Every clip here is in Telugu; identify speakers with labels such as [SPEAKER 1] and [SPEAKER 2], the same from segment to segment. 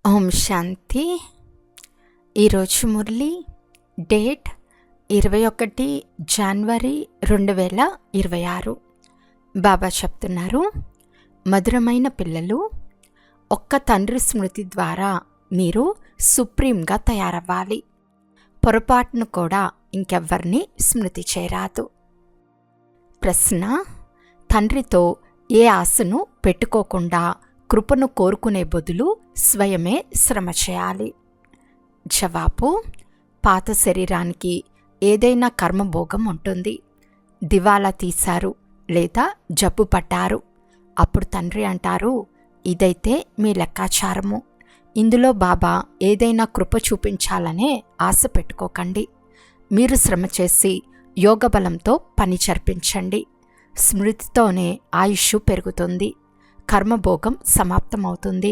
[SPEAKER 1] ఓం శాంతి. ఈరోజు మురళి డేట్ 21 జనవరి 2026. బాబా చెప్తున్నారు, మధురమైన పిల్లలు, ఒక్క తండ్రి స్మృతి ద్వారా మీరు సుప్రీంగా తయారవ్వాలి. పొరపాటును కూడా ఇంకెవ్వరిని స్మృతి చేయరాదు. ప్రశ్న: తండ్రితో ఏ ఆశను పెట్టుకోకుండా కృపను కోరుకునే బదులు స్వయమే శ్రమ చేయాలి. జవాబు: పాత శరీరానికి ఏదైనా కర్మభోగం ఉంటుంది. దివాలా తీశారు లేదా జబ్బు పట్టారు. అప్పుడు తండ్రి అంటారు, ఇదైతే మీ లెక్కాచారము. ఇందులో బాబా ఏదైనా కృప చూపించాలనే ఆశ పెట్టుకోకండి. మీరు శ్రమ చేసి యోగ బలంతో పని జరిపించండి. స్మృతితోనే ఆయుష్ పెరుగుతుంది. కర్మభోగం సమాప్తమవుతుంది.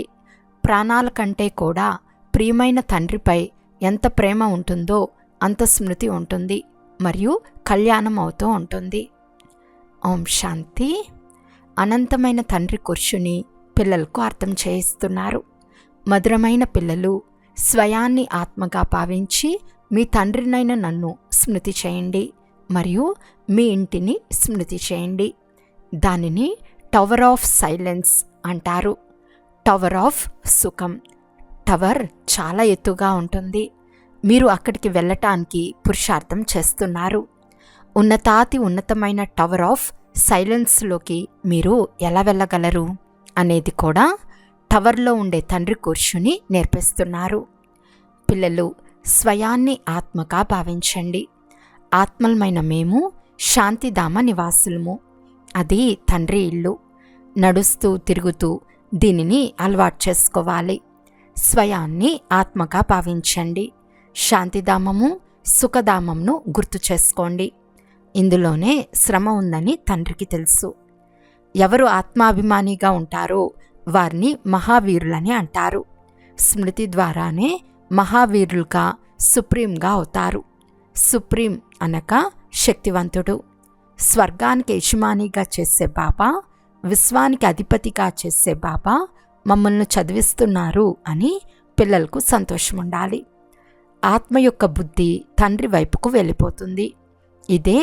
[SPEAKER 1] ప్రాణాల కంటే కూడా ప్రియమైన తండ్రిపై ఎంత ప్రేమ ఉంటుందో అంత స్మృతి ఉంటుంది మరియు కళ్యాణం అవుతూ ఉంటుంది. ఓం శాంతి. అనంతమైన తండ్రి కూర్చుని పిల్లలకు అర్థం చేయిస్తున్నారు. మధురమైన పిల్లలు, స్వయాన్ని ఆత్మగా భావించి మీ తండ్రినైన నన్ను స్మృతి చేయండి మరియు మీ ఇంటిని స్మృతి చేయండి. దానిని టవర్ ఆఫ్ సైలెన్స్ అంటారు. టవర్ ఆఫ్ సుఖం. టవర్ చాలా ఎత్తుగా ఉంటుంది. మీరు అక్కడికి వెళ్ళటానికి పురుషార్థం చేస్తున్నారు. ఉన్నతాతి ఉన్నతమైన టవర్ ఆఫ్ సైలెన్స్లోకి మీరు ఎలా వెళ్ళగలరు అనేది కూడా టవర్లో ఉండే తండ్రి కూర్చుని నేర్పిస్తున్నారు. పిల్లలు, స్వయాన్ని ఆత్మగా భావించండి. ఆత్మలమైన మేము శాంతిధామ నివాసులము. అది తండ్రి ఇల్లు. నడుస్తూ తిరుగుతూ దీనిని అలవాటు చేసుకోవాలి. స్వయాన్ని ఆత్మగా భావించండి. శాంతిధామము, సుఖధామంను గుర్తు చేసుకోండి. ఇందులోనే శ్రమ ఉందని తండ్రికి తెలుసు. ఎవరు ఆత్మాభిమానిగా ఉంటారో వారిని మహావీరులని అంటారు. స్మృతి ద్వారానే మహావీరులుగా సుప్రీంగా అవుతారు. సుప్రీం అనగా శక్తివంతుడు. స్వర్గానికి యజమానిగా చేసే బాబా, విశ్వానికి అధిపతిగా చేసే బాబా మమ్మల్ని చదివిస్తున్నారు అని పిల్లలకు సంతోషం ఉండాలి. ఆత్మ యొక్క బుద్ధి తండ్రి వైపుకు వెళ్ళిపోతుంది. ఇదే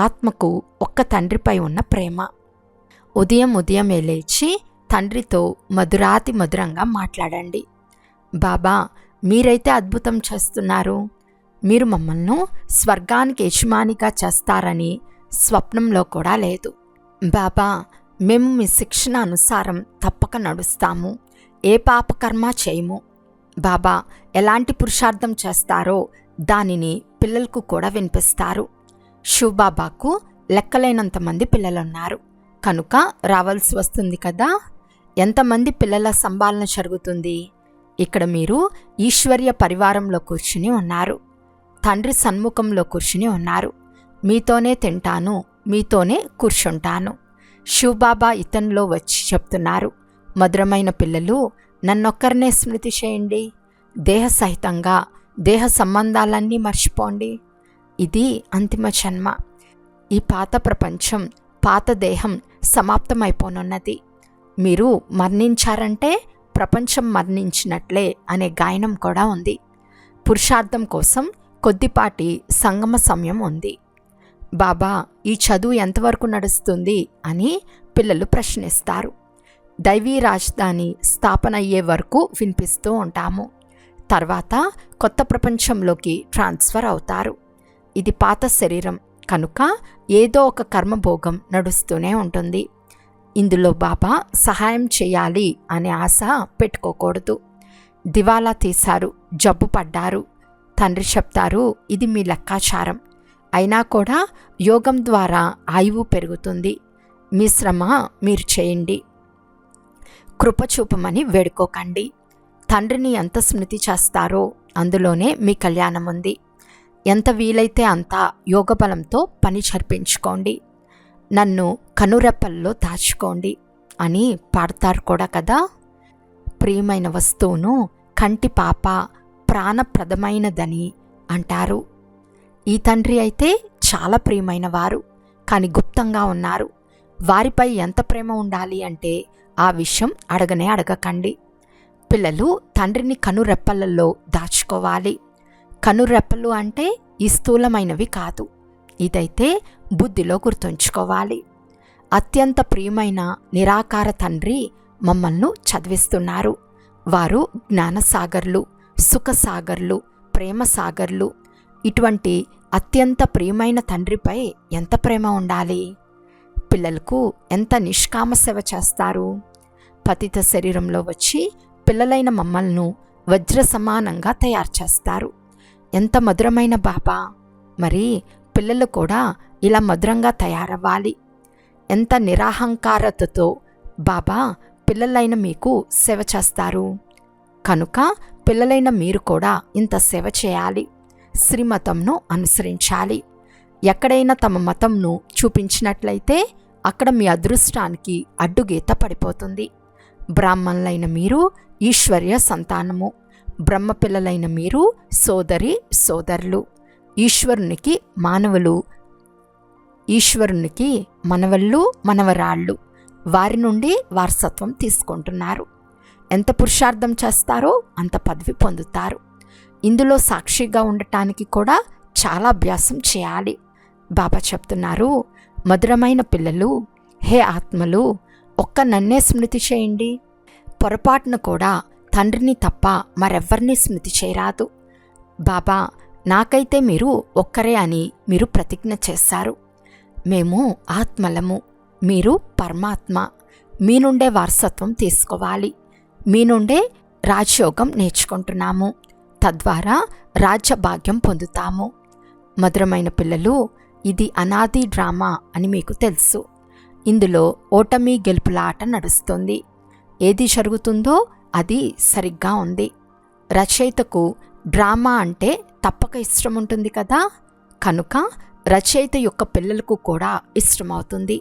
[SPEAKER 1] ఆత్మకు ఒక్క తండ్రిపై ఉన్న ప్రేమ. ఉదయమే లేచి తండ్రితో మధురాతి మధురంగా మాట్లాడండి. బాబా, మీరైతే అద్భుతం చేస్తున్నారు. మీరు మమ్మల్ని స్వర్గానికి యజమానిగా చేస్తారని స్వప్నంలో కూడా లేదు. బాబా, మేము మీ శిక్షణ అనుసారం తప్పక నడుస్తాము. ఏ పాపకర్మ చేయము. బాబా ఎలాంటి పురుషార్థం చేస్తారో దానిని పిల్లలకు కూడా వినిపిస్తారు. శివబాబాకు లెక్కలేనంత మంది పిల్లలున్నారు కనుక రావాల్సి వస్తుంది కదా. ఎంతమంది పిల్లల సంభాలన జరుగుతుంది. ఇక్కడ మీరు ఈశ్వర్య పరివారంలో కూర్చుని ఉన్నారు. తండ్రి సన్ముఖంలో కూర్చుని ఉన్నారు. మీతోనే తింటాను, మీతోనే కూర్చుంటాను. శివబాబా ఇతనిలో వచ్చి చెప్తున్నారు, మధురమైన పిల్లలు, నన్నొక్కరినే స్మృతి చేయండి. దేహ సహితంగా దేహ సంబంధాలన్నీ మర్చిపోండి. ఇది అంతిమ జన్మ. ఈ పాత ప్రపంచం, పాత దేహం సమాప్తమైపోనున్నది. మీరు మరణించారంటే ప్రపంచం మరణించినట్లే అనే గాయనం కూడా ఉంది. పురుషార్థం కోసం కొద్దిపాటి సంగమ సమయం ఉంది. బాబా, ఈ చదువు ఎంతవరకు నడుస్తుంది అని పిల్లలు ప్రశ్నిస్తారు. దైవీ రాజధాని స్థాపన అయ్యే వరకు వినిపిస్తూ ఉంటాము. తర్వాత కొత్త ప్రపంచంలోకి ట్రాన్స్ఫర్ అవుతారు. ఇది పాత శరీరం కనుక ఏదో ఒక కర్మభోగం నడుస్తూనే ఉంటుంది. ఇందులో బాబా సహాయం చేయాలి అనే ఆశ పెట్టుకోకూడదు. దివాలా తీశారు, జబ్బు పడ్డారు. తండ్రి చెప్తారు, ఇది మీ లెక్కాచారం. అయినా కూడా యోగం ద్వారా ఆయువు పెరుగుతుంది. మీ శ్రమ మీరు చేయండి. కృప చూపమని వేడుకోకండి. తండ్రిని ఎంత స్మృతి చేస్తారో అందులోనే మీ కళ్యాణం ఉంది. ఎంత వీలైతే అంత యోగబలంతో పని జరిపించుకోండి. నన్ను కనురెప్పల్లో దాచుకోండి అని పాడతారు కూడా కదా. ప్రియమైన వస్తువును కంటి పాప ప్రాణప్రదమైనదని అంటారు. ఈ తండ్రి అయితే చాలా ప్రియమైన వారు, కానీ గుప్తంగా ఉన్నారు. వారిపై ఎంత ప్రేమ ఉండాలి అంటే ఆ విషయం అడగనే అడగకండి. పిల్లలు తండ్రిని కనురెప్పలలో దాచుకోవాలి. కనురెప్పలు అంటే ఈ స్థూలమైనవి కాదు. ఇదైతే బుద్ధిలో గుర్తుంచుకోవాలి. అత్యంత ప్రియమైన నిరాకార తండ్రి మమ్మల్ని చదివిస్తున్నారు. వారు జ్ఞానసాగర్లు, సుఖసాగర్లు, ప్రేమసాగర్లు. ఇటువంటి అత్యంత ప్రియమైన తండ్రిపై ఎంత ప్రేమ ఉండాలి? పిల్లలకు ఎంత నిష్కామ సేవ చేస్తారు. పతిత శరీరంలో వచ్చి పిల్లలైన మమ్మల్ని వజ్ర సమానంగా తయారు చేస్తారు. ఎంత మధురమైన బాబా! మరి పిల్లలు కూడా ఇలా మధురంగా తయారవ్వాలి. ఎంత నిరాహంకారతతో బాబా పిల్లలైన మీకు సేవ చేస్తారు. కనుక పిల్లలైన మీరు కూడా ఇంత సేవ చేయాలి. శ్రీమతంను అనుసరించాలి. ఎక్కడైనా తమ మతంను చూపించినట్లయితే అక్కడ మీ అదృష్టానికి అడ్డుగీత పడిపోతుంది. బ్రాహ్మణులైన మీరు ఈశ్వర్య సంతానము, బ్రహ్మ పిల్లలైన మీరు సోదరి సోదరులు. ఈశ్వరునికి మనవళ్ళు మనవరాళ్ళు. వారి నుండి వారసత్వం తీసుకుంటున్నారు. ఎంత పురుషార్థం చేస్తారో అంత పదవి పొందుతారు. ఇందులో సాక్షిగా ఉండటానికి కూడా చాలా అభ్యాసం చేయాలి. బాబా చెప్తున్నారు, మధురమైన పిల్లలు, హే ఆత్మలు, ఒక్క నన్నే స్మృతి చేయండి. పొరపాటున కూడా తండ్రిని తప్ప మరెవ్వరినీ స్మృతి చేయరాదు. బాబా, నాకైతే మీరు ఒక్కరే అని మీరు ప్రతిజ్ఞ చేశారు. మేము ఆత్మలము, మీరు పరమాత్మ. మీ నుండే వారసత్వం తీసుకోవాలి. మీ నుండే రాజయోగం నేర్చుకుంటున్నాము. తద్వారా రాజ్యభాగ్యం పొందుతాము. మధురమైన పిల్లలు, ఇది అనాది డ్రామా అని మీకు తెలుసు. ఇందులో ఓటమి గెలుపుల ఆట నడుస్తుంది. ఏది జరుగుతుందో అది సరిగ్గా ఉంది. రచయితకు డ్రామా అంటే తప్పక ఇష్టం ఉంటుంది కదా. కనుక రచయిత యొక్క పిల్లలకు కూడా ఇష్టమవుతుంది.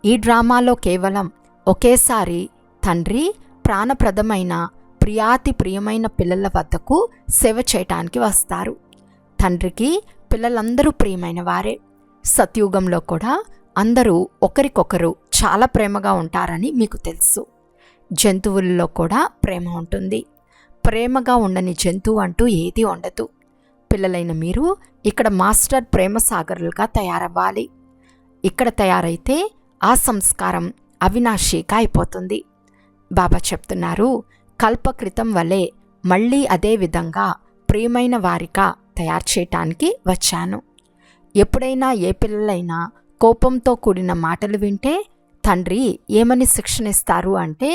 [SPEAKER 1] ఈ డ్రామాలో కేవలం ఒకేసారి తండ్రి ప్రాణప్రదమైన ప్రియాతి ప్రియమైన పిల్లల వద్దకు సేవ చేయటానికి వస్తారు. తండ్రికి పిల్లలందరూ ప్రియమైన వారే. సత్యుగంలో కూడా అందరూ ఒకరికొకరు చాలా ప్రేమగా ఉంటారని మీకు తెలుసు. జంతువులలో కూడా ప్రేమ ఉంటుంది. ప్రేమగా ఉండని జంతువు అంటూ ఏదీ ఉండదు. పిల్లలైన మీరు ఇక్కడ మాస్టర్ ప్రేమ సాగరులుగా తయారవ్వాలి. ఇక్కడ తయారైతే ఆ సంస్కారం అవినాశిగా అయిపోతుంది. బాబా చెప్తున్నారు, కల్పకృతం వలె మళ్ళీ అదే విధంగా ప్రియమైన వారిగా తయారు చేయటానికి వచ్చాను. ఎప్పుడైనా ఏ పిల్లలైనా కోపంతో కూడిన మాటలు వింటే తండ్రి ఏమని శిక్షణిస్తారు అంటే,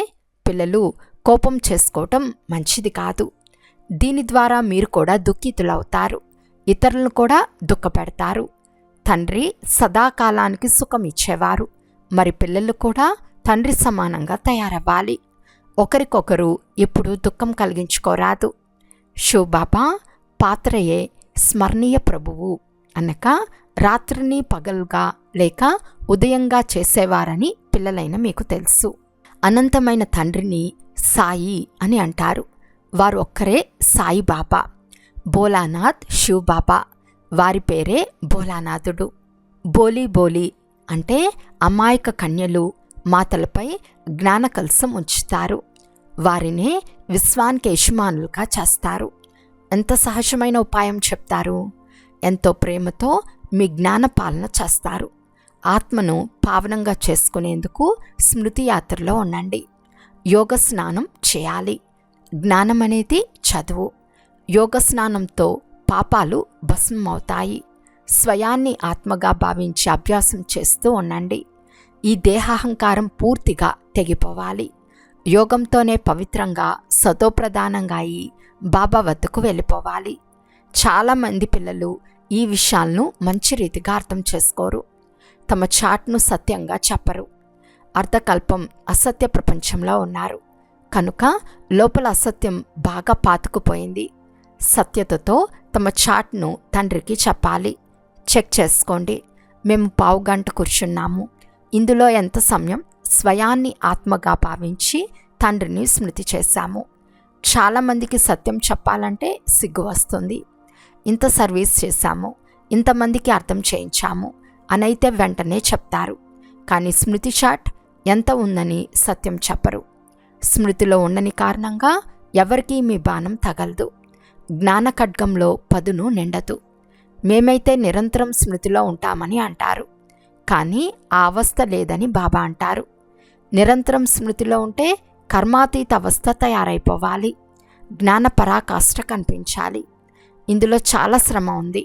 [SPEAKER 1] పిల్లలు కోపం చేసుకోవటం మంచిది కాదు. దీని ద్వారా మీరు కూడా దుఃఖితులవుతారు, ఇతరులను కూడా దుఃఖపెడతారు. తండ్రి సదాకాలానికి సుఖం ఇచ్చేవారు. మరి పిల్లలు కూడా తండ్రి సమానంగా తయారవ్వాలి. ఒకరికొకరు ఎప్పుడూ దుఃఖం కలిగించుకోరాదు. శివబాబా పాత్రయే స్మరణీయ ప్రభువు అనగా రాత్రిని పగలుగా లేక ఉదయంగా చేసేవారని పిల్లలైన మీకు తెలుసు. అనంతమైన తండ్రిని సాయి అని అంటారు. వారు ఒక్కరే సాయి బాబా. భోలానాథ్ శివ్ బాబా, వారి పేరే భోలానాథుడు. బోలీ బోలీ అంటే అమాయక కన్యలు మాతలపై జ్ఞాన కలసం ఉంచుతారు. వారినే విశ్వానికి యజమానులుగా చేస్తారు. ఎంత సహజమైన ఉపాయం చెప్తారు. ఎంతో ప్రేమతో మీ జ్ఞాన పాలన చేస్తారు. ఆత్మను పావనంగా చేసుకునేందుకు స్మృతి యాత్రలో ఉండండి. యోగ స్నానం చేయాలి. జ్ఞానం అనేది చదువు. యోగ స్నానంతో పాపాలు భస్మమవుతాయి. స్వయాన్ని ఆత్మగా భావించి అభ్యాసం చేస్తూ ఉండండి. ఈ దేహాహంకారం పూర్తిగా తెగిపోవాలి. యోగంతోనే పవిత్రంగా సతోప్రధానంగా అయి బాబా వద్దకు వెళ్ళిపోవాలి. చాలామంది పిల్లలు ఈ విషయాలను మంచి రీతిగా అర్థం చేసుకోరు. తమ చాట్ను సత్యంగా చెప్పరు. అర్ధకల్పం అసత్య ప్రపంచంలో ఉన్నారు. కనుక లోపల అసత్యం బాగా పాతుకుపోయింది. సత్యతతో తమ చాట్ను తండ్రికి చెప్పాలి. చెక్ చేసుకోండి. మేము పావుగంట కూర్చున్నాము. ఇందులో ఎంత సమయం స్వయాన్ని ఆత్మగా భావించి తండ్రిని స్మృతి చేశాము. చాలామందికి సత్యం చెప్పాలంటే సిగ్గు వస్తుంది. ఇంత సర్వీస్ చేశాము, ఇంతమందికి అర్థం చేయించాము అనైతే వెంటనే చెప్తారు. కానీ స్మృతి చాట్ ఎంత ఉందని సత్యం చెప్పరు. స్మృతిలో ఉండని కారణంగా ఎవరికీ మీ బాణం తగలదు. జ్ఞాన ఖడ్గంలో పదును నిండదు. మేమైతే నిరంతరం స్మృతిలో ఉంటామని అంటారు, కానీ ఆ అవస్థ లేదని బాబా అంటారు. నిరంతరం స్మృతిలో ఉంటే కర్మాతీత అవస్థ తయారైపోవాలి. జ్ఞాన పరాకాష్ఠ కనిపించాలి. ఇందులో చాలా శ్రమ ఉంది.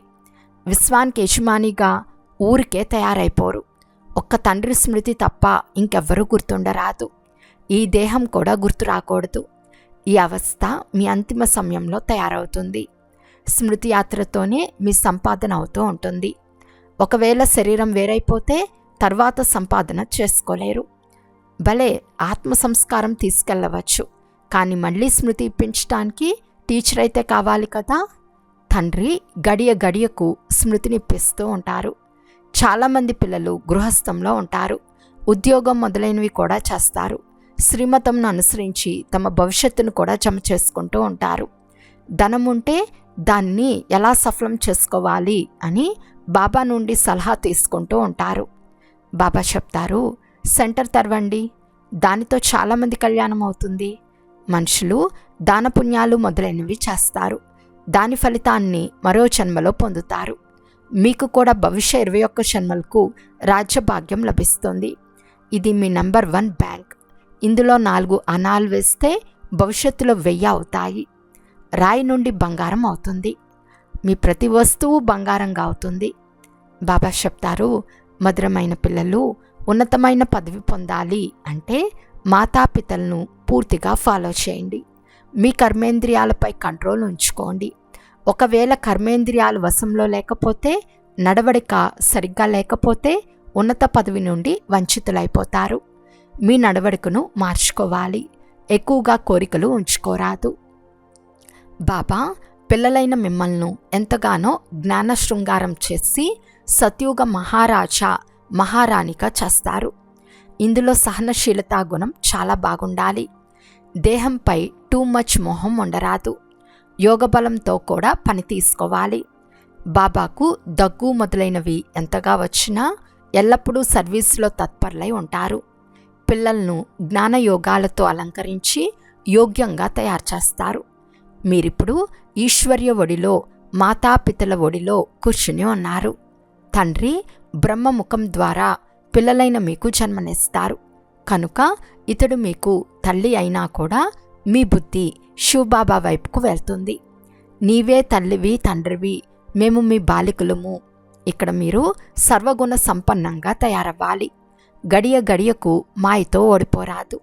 [SPEAKER 1] విశ్వానికి యజమానిగా ఊరికే తయారైపోరు. ఒక్క తండ్రి స్మృతి తప్ప ఇంకెవ్వరూ గుర్తుండరాదు. ఈ దేహం కూడా గుర్తు రాకూడదు. ఈ అవస్థ మీ అంతిమ సమయంలో తయారవుతుంది. స్మృతి యాత్రతోనే మీ సంపాదన అవుతూ ఉంటుంది. ఒకవేళ శరీరం వేరైపోతే తర్వాత సంపాదన చేసుకోలేరు. భలే ఆత్మ సంస్కారం తీసుకెళ్ళవచ్చు, కానీ మళ్ళీ స్మృతి ఇప్పించడానికి టీచర్ అయితే కావాలి కదా. తండ్రి గడియ గడియకు స్మృతినిప్పిస్తూ ఉంటారు. చాలామంది పిల్లలు గృహస్థంలో ఉంటారు. ఉద్యోగం మొదలైనవి కూడా చేస్తారు. శ్రీమతంను అనుసరించి తమ భవిష్యత్తును కూడా జమ చేసుకుంటూ ఉంటారు. ధనం ఉంటే దాన్ని ఎలా సఫలం చేసుకోవాలి అని బాబా నుండి సలహా తీసుకుంటూ ఉంటారు. బాబా చెప్తారు, సెంటర్ తెరవండి, దానితో చాలామంది కళ్యాణం అవుతుంది. మనుషులు దానపుణ్యాలు మొదలైనవి చేస్తారు. దాని ఫలితాన్ని మరో జన్మలో పొందుతారు. మీకు కూడా భవిష్య 21 జన్మలకు రాజ్యభాగ్యం లభిస్తుంది. ఇది మీ నంబర్ 1 బ్యాంక్. ఇందులో 4 అనాలు వేస్తే భవిష్యత్తులో 1000 అవుతాయి. రాయి నుండి బంగారం అవుతుంది. మీ ప్రతి వస్తువు బంగారంగా అవుతుంది. బాబా చెప్తారు, మధురమైన పిల్లలు, ఉన్నతమైన పదవి పొందాలి అంటే మాతాపితలను పూర్తిగా ఫాలో చేయండి. మీ కర్మేంద్రియాలపై కంట్రోల్ ఉంచుకోండి. ఒకవేళ కర్మేంద్రియాలు వశంలో లేకపోతే, నడవడిక సరిగ్గా లేకపోతే ఉన్నత పదవి నుండి వంచితులైపోతారు. మీ నడవడికను మార్చుకోవాలి. ఎక్కువగా కోరికలు ఉంచుకోరాదు. బాబా పిల్లలైన మిమ్మల్ని ఎంతగానో జ్ఞాన శృంగారం చేసి సత్యుగ మహారాజా మహారాణిగా చేస్తారు. ఇందులో సహనశీలతా గుణం చాలా బాగుండాలి. దేహంపై టూ మచ్ మోహం ఉండరాదు. యోగబలంతో కూడా పని తీసుకోవాలి. బాబాకు దగ్గు మొదలైనవి ఎంతగా వచ్చినా ఎల్లప్పుడూ సర్వీసులో తత్పరులై ఉంటారు. పిల్లలను జ్ఞానయోగాలతో అలంకరించి యోగ్యంగా తయారు చేస్తారు. మీరిప్పుడు ఈశ్వర్య ఒడిలో, మాతాపితల ఒడిలో కూర్చుని ఉన్నారు. తండ్రి బ్రహ్మముఖం ద్వారా పిల్లలైన మీకు జన్మనిస్తారు. కనుక ఇతడు మీకు తల్లి అయినా కూడా మీ బుద్ధి శివబాబా వైపుకు వెళ్తుంది. నీవే తల్లివి, తండ్రివి, మేము మీ బాలికలము. ఇక్కడ మీరు సర్వగుణ సంపన్నంగా తయారవ్వాలి. గడియ గడియకు మాయతో ఓడిపోరాదు.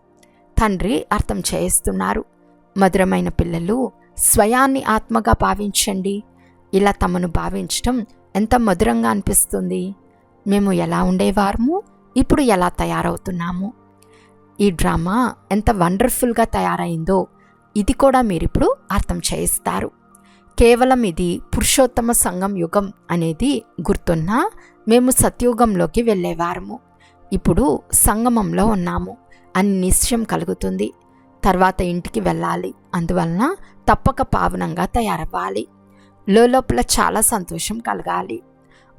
[SPEAKER 1] తండ్రి అర్థం చేయిస్తున్నారు, మధురమైన పిల్లలు, స్వయాన్ని ఆత్మగా భావించండి. ఇలా తమను భావించటం ఎంత మధురంగా అనిపిస్తుంది. మేము ఎలా ఉండేవారము, ఇప్పుడు ఎలా తయారవుతున్నాము. ఈ డ్రామా ఎంత వండర్ఫుల్గా తయారైందో ఇది కూడా మీరిప్పుడు అర్థం చేయిస్తారు. కేవలం ఇది పురుషోత్తమ సంగం యుగం అనేది గుర్తున్నా మేము సత్యుగంలోకి వెళ్ళేవారము. ఇప్పుడు సంగమంలో ఉన్నాము అని నిశ్చయం కలుగుతుంది. తర్వాత ఇంటికి వెళ్ళాలి. అందువలన తప్పక పావనంగా తయారవ్వాలి. లోపల చాలా సంతోషం కలగాలి.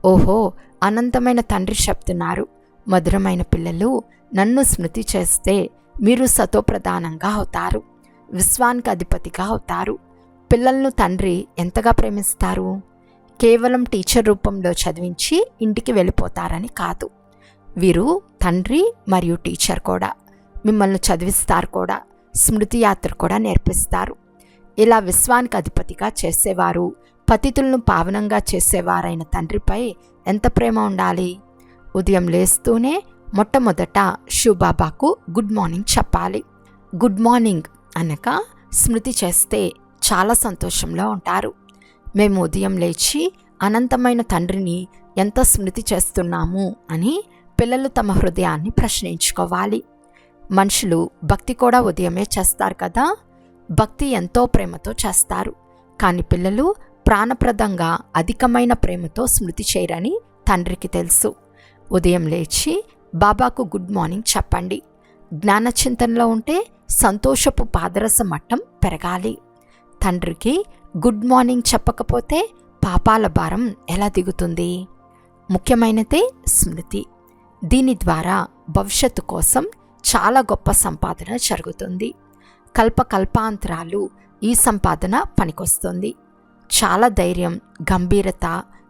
[SPEAKER 1] ఓహో, అనంతమైన తండ్రి చెప్తున్నారు, మధురమైన పిల్లలు, నన్ను స్మృతి చేస్తే మీరు సతోప్రధానంగా అవుతారు, విశ్వానికి అధిపతిగా అవుతారు. పిల్లలను తండ్రి ఎంతగా ప్రేమిస్తారు. కేవలం టీచర్ రూపంలో చదివించి ఇంటికి వెళ్ళిపోతారని కాదు. వీరు తండ్రి మరియు టీచర్ కూడా. మిమ్మల్ని చదివిస్తారు కూడా, స్మృతి యాత్ర కూడా నేర్పిస్తారు. ఇలా విశ్వానికి అధిపతిగా చేసేవారు, పతితులను పావనంగా చేసేవారైన తండ్రిపై ఎంత ప్రేమ ఉండాలి. ఉదయం లేస్తూనే మొట్టమొదట శివబాబాకు గుడ్ మార్నింగ్ చెప్పాలి. గుడ్ మార్నింగ్ అనక స్మృతి చేస్తే చాలా సంతోషంలో ఉంటారు. మేము ఉదయం లేచి అనంతమైన తండ్రిని ఎంత స్మృతి చేస్తున్నాము అని పిల్లలు తమ హృదయాన్ని ప్రశ్నించుకోవాలి. మనుషులు భక్తి కూడా ఉదయమే చేస్తారు కదా. భక్తి ఎంతో ప్రేమతో చేస్తారు, కానీ పిల్లలు ప్రాణప్రదంగా అధికమైన ప్రేమతో స్మృతి చేయరని తండ్రికి తెలుసు. ఉదయం లేచి బాబాకు గుడ్ మార్నింగ్ చెప్పండి. జ్ఞానచింతనలో ఉంటే సంతోషపు పాదరస మట్టం పెరగాలి. తండ్రికి గుడ్ మార్నింగ్ చెప్పకపోతే పాపాల భారం ఎలా దిగుతుంది. ముఖ్యమైనదే స్మృతి. దీని ద్వారా భవిష్యత్తు కోసం చాలా గొప్ప సంపాదన జరుగుతుంది. కల్పకల్పాంతరాలు ఈ సంపాదన పనికొస్తుంది. చాలా ధైర్యం, గంభీరత,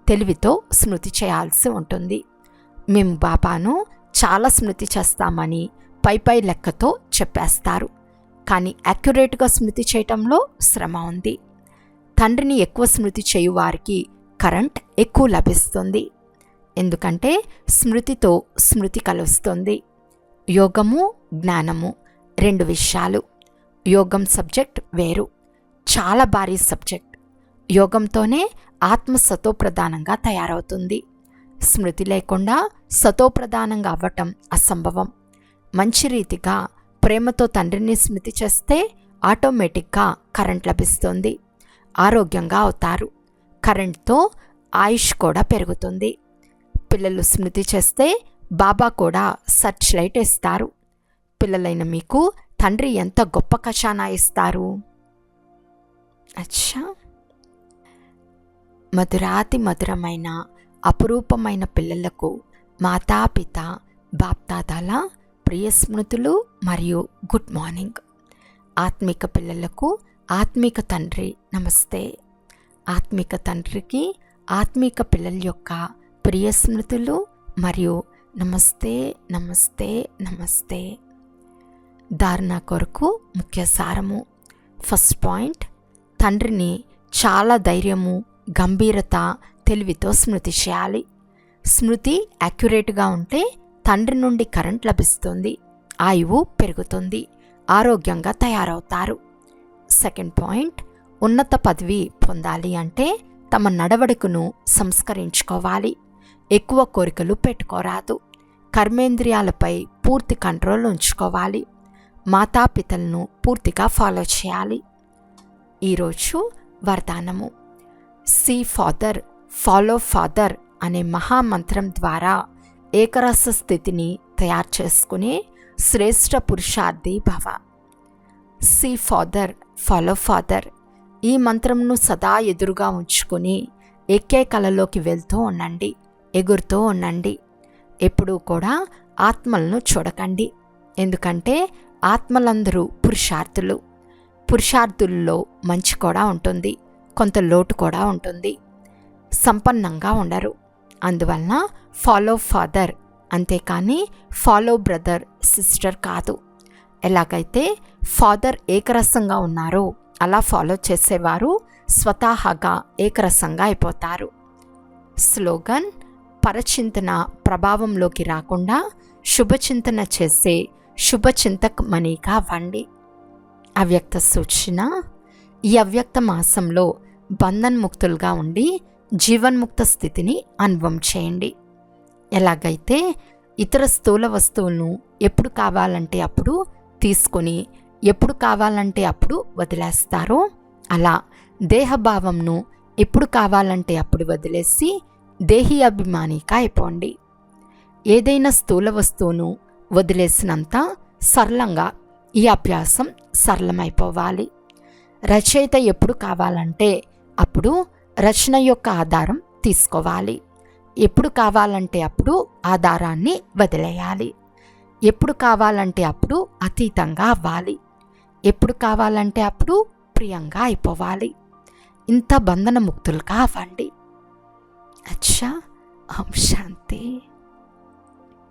[SPEAKER 1] తెలివితో స్మృతి చేయాల్సి ఉంటుంది. మేము బాబాను చాలా స్మృతి చేస్తామని పై లెక్కతో చెప్పేస్తారు. కానీ యాక్యురేట్గా స్మృతి చేయటంలో శ్రమ ఉంది. తండ్రిని ఎక్కువ స్మృతి చేయువారికి కరెంట్ ఎక్కువ లభిస్తుంది. ఎందుకంటే స్మృతితో స్మృతి కలుస్తుంది. యోగము, జ్ఞానము 2 విషయాలు. యోగం సబ్జెక్ట్ వేరు, చాలా భారీ సబ్జెక్ట్. యోగంతోనే ఆత్మ సతోప్రధానంగా తయారవుతుంది. స్మృతి లేకుండా సతోప్రధానంగా అవ్వటం అసంభవం. మంచి రీతిగా ప్రేమతో తండ్రిని స్మృతి చేస్తే ఆటోమేటిక్గా కరెంట్ లభిస్తుంది. ఆరోగ్యంగా అవుతారు. కరెంట్తో ఆయుష్ కూడా పెరుగుతుంది. పిల్లలు స్మృతి చేస్తే బాబా కూడా సర్చ్ లైట్ ఇస్తారు. పిల్లలైన మీకు తండ్రి ఎంత గొప్ప ఖజానా ఇస్తారు. అచ్చా, మధురాతి మధురమైన అపురూపమైన పిల్లలకు మాతాపిత బాప్దాదాల ప్రియ స్మృతులు మరియు గుడ్ మార్నింగ్. ఆత్మిక పిల్లలకు ఆత్మిక తండ్రి నమస్తే. ఆత్మిక తండ్రికి ఆత్మిక పిల్లల యొక్క ప్రియ స్మృతులు మరియు నమస్తే నమస్తే నమస్తే. ధారణ కొరకు ముఖ్య సారము. ఫస్ట్ పాయింట్, తండ్రిని చాలా ధైర్యము, గంభీరత, తెలివితో స్మృతి చేయాలి. స్మృతి యాక్యురేట్గా ఉంటే తండ్రి నుండి కరెంట్ లభిస్తుంది. ఆయువు పెరుగుతుంది. ఆరోగ్యంగా తయారవుతారు. సెకండ్ పాయింట్, ఉన్నత పదవి పొందాలి అంటే తమ నడవడికను సంస్కరించుకోవాలి. ఎక్కువ కోరికలు పెట్టుకోరాదు. కర్మేంద్రియాలపై పూర్తి కంట్రోల్ ఉంచుకోవాలి. మాతాపితలను పూర్తిగా ఫాలో చేయాలి. ఈరోజు వరదానము. సీ ఫాదర్, ఫాలో ఫాదర్ అనే మహామంత్రం ద్వారా ఏకరస స్థితిని తయారు చేసుకునే శ్రేష్ఠ పురుషార్థి భవ. సీ ఫాదర్, ఫాలో ఫాదర్ ఈ మంత్రంను సదా ఎదురుగా ఉంచుకుని ఎక్కే కలలోకి వెళ్తూ ఉండండి, ఎగురుతూ ఉండండి. ఎప్పుడూ కూడా ఆత్మలను చూడకండి. ఎందుకంటే ఆత్మలందరూ పురుషార్థులు. పురుషార్థుల్లో మంచి కూడా ఉంటుంది, కొంత లోటు కూడా ఉంటుంది. సంపన్నంగా ఉండరు. అందువలన ఫాలో ఫాదర్, అంతేకాని ఫాలో బ్రదర్ సిస్టర్ కాదు. ఎలాగైతే ఫాదర్ ఏకరసంగా ఉన్నారో అలా ఫాలో చేసేవారు స్వతహాగా ఏకరసంగా అయిపోతారు. స్లోగన్: పరచింతన ప్రభావంలోకి రాకుండా శుభచింతన చేసే శుభచింతక్ మనీగా అవ్వండి. అవ్యక్త సూచన: ఈ అవ్యక్త మాసంలో బంధన్ముక్తులుగా ఉండి జీవన్ముక్త స్థితిని అనుభవం చేయండి. ఎలాగైతే ఇతర స్థూల వస్తువులను ఎప్పుడు కావాలంటే అప్పుడు తీసుకొని ఎప్పుడు కావాలంటే అప్పుడు వదిలేస్తారో అలా దేహభావంను ఎప్పుడు కావాలంటే అప్పుడు వదిలేసి దేహీ అభిమానిగా అయిపోండి. ఏదైనా స్థూల వస్తువును వదిలేసినంత సరళంగా ఈ అభ్యాసం సరళమైపోవాలి. రచయిత ఎప్పుడు కావాలంటే అప్పుడు రచన యొక్క ఆధారం తీసుకోవాలి. ఎప్పుడు కావాలంటే అప్పుడు ఆధారాన్ని వదిలేయాలి. ఎప్పుడు కావాలంటే అప్పుడు అతీతంగా అవ్వాలి. ఎప్పుడు కావాలంటే అప్పుడు ప్రియంగా అయిపోవాలి. ఇంత బంధన ముక్తులుగా అవ్వండి. అచ్చా, ఓం శాంతి.